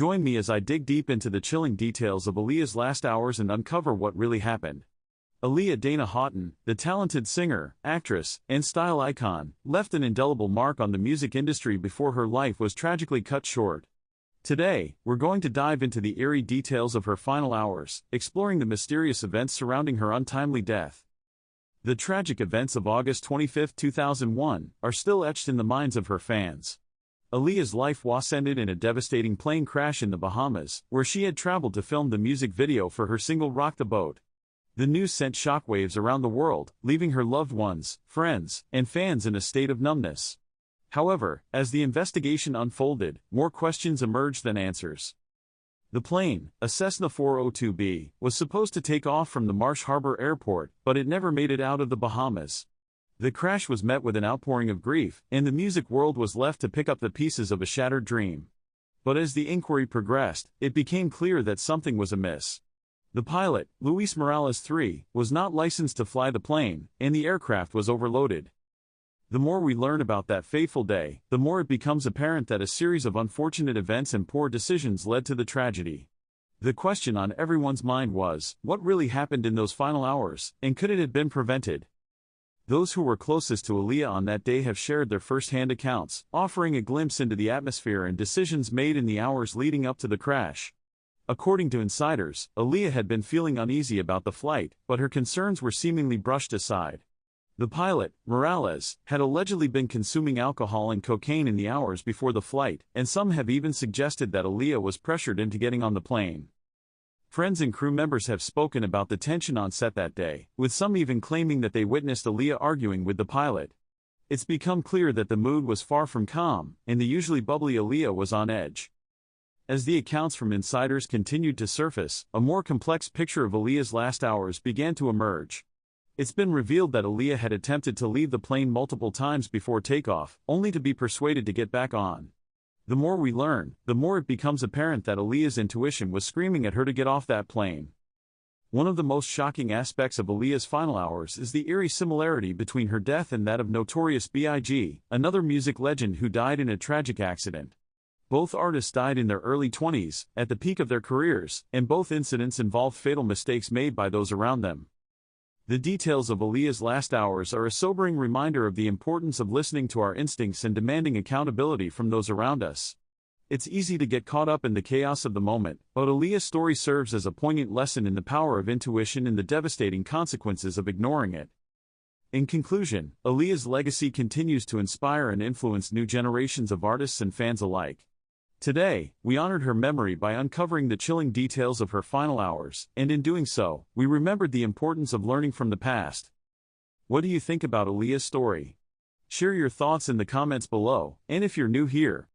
Join me as I dig deep into the chilling details of Aaliyah's last hours and uncover what really happened. Aaliyah Dana Houghton, the talented singer, actress, and style icon, left an indelible mark on the music industry before her life was tragically cut short. Today, we're going to dive into the eerie details of her final hours, exploring the mysterious events surrounding her untimely death. The tragic events of August 25, 2001, are still etched in the minds of her fans. Aaliyah's life was ended in a devastating plane crash in the Bahamas, where she had traveled to film the music video for her single Rock the Boat. The news sent shockwaves around the world, leaving her loved ones, friends, and fans in a state of numbness. However, as the investigation unfolded, more questions emerged than answers. The plane, a Cessna 402B, was supposed to take off from the Marsh Harbor Airport, but it never made it out of the Bahamas. The crash was met with an outpouring of grief, and the music world was left to pick up the pieces of a shattered dream. But as the inquiry progressed, it became clear that something was amiss. The pilot, Luis Morales III, was not licensed to fly the plane, and the aircraft was overloaded. The more we learn about that fateful day, the more it becomes apparent that a series of unfortunate events and poor decisions led to the tragedy. The question on everyone's mind was, what really happened in those final hours, and could it have been prevented? Those who were closest to Aaliyah on that day have shared their first-hand accounts, offering a glimpse into the atmosphere and decisions made in the hours leading up to the crash. According to insiders, Aaliyah had been feeling uneasy about the flight, but her concerns were seemingly brushed aside. The pilot, Morales, had allegedly been consuming alcohol and cocaine in the hours before the flight, and some have even suggested that Aaliyah was pressured into getting on the plane. Friends and crew members have spoken about the tension on set that day, with some even claiming that they witnessed Aaliyah arguing with the pilot. It's become clear that the mood was far from calm, and the usually bubbly Aaliyah was on edge. As the accounts from insiders continued to surface, a more complex picture of Aaliyah's last hours began to emerge. It's been revealed that Aaliyah had attempted to leave the plane multiple times before takeoff, only to be persuaded to get back on. The more we learn, the more it becomes apparent that Aaliyah's intuition was screaming at her to get off that plane. One of the most shocking aspects of Aaliyah's final hours is the eerie similarity between her death and that of Notorious B.I.G., another music legend who died in a tragic accident. Both artists died in their early 20s, at the peak of their careers, and both incidents involved fatal mistakes made by those around them. The details of Aaliyah's last hours are a sobering reminder of the importance of listening to our instincts and demanding accountability from those around us. It's easy to get caught up in the chaos of the moment, but Aaliyah's story serves as a poignant lesson in the power of intuition and the devastating consequences of ignoring it. In conclusion, Aaliyah's legacy continues to inspire and influence new generations of artists and fans alike. Today, we honored her memory by uncovering the chilling details of her final hours, and in doing so, we remembered the importance of learning from the past. What do you think about Aaliyah's story? Share your thoughts in the comments below, and if you're new here,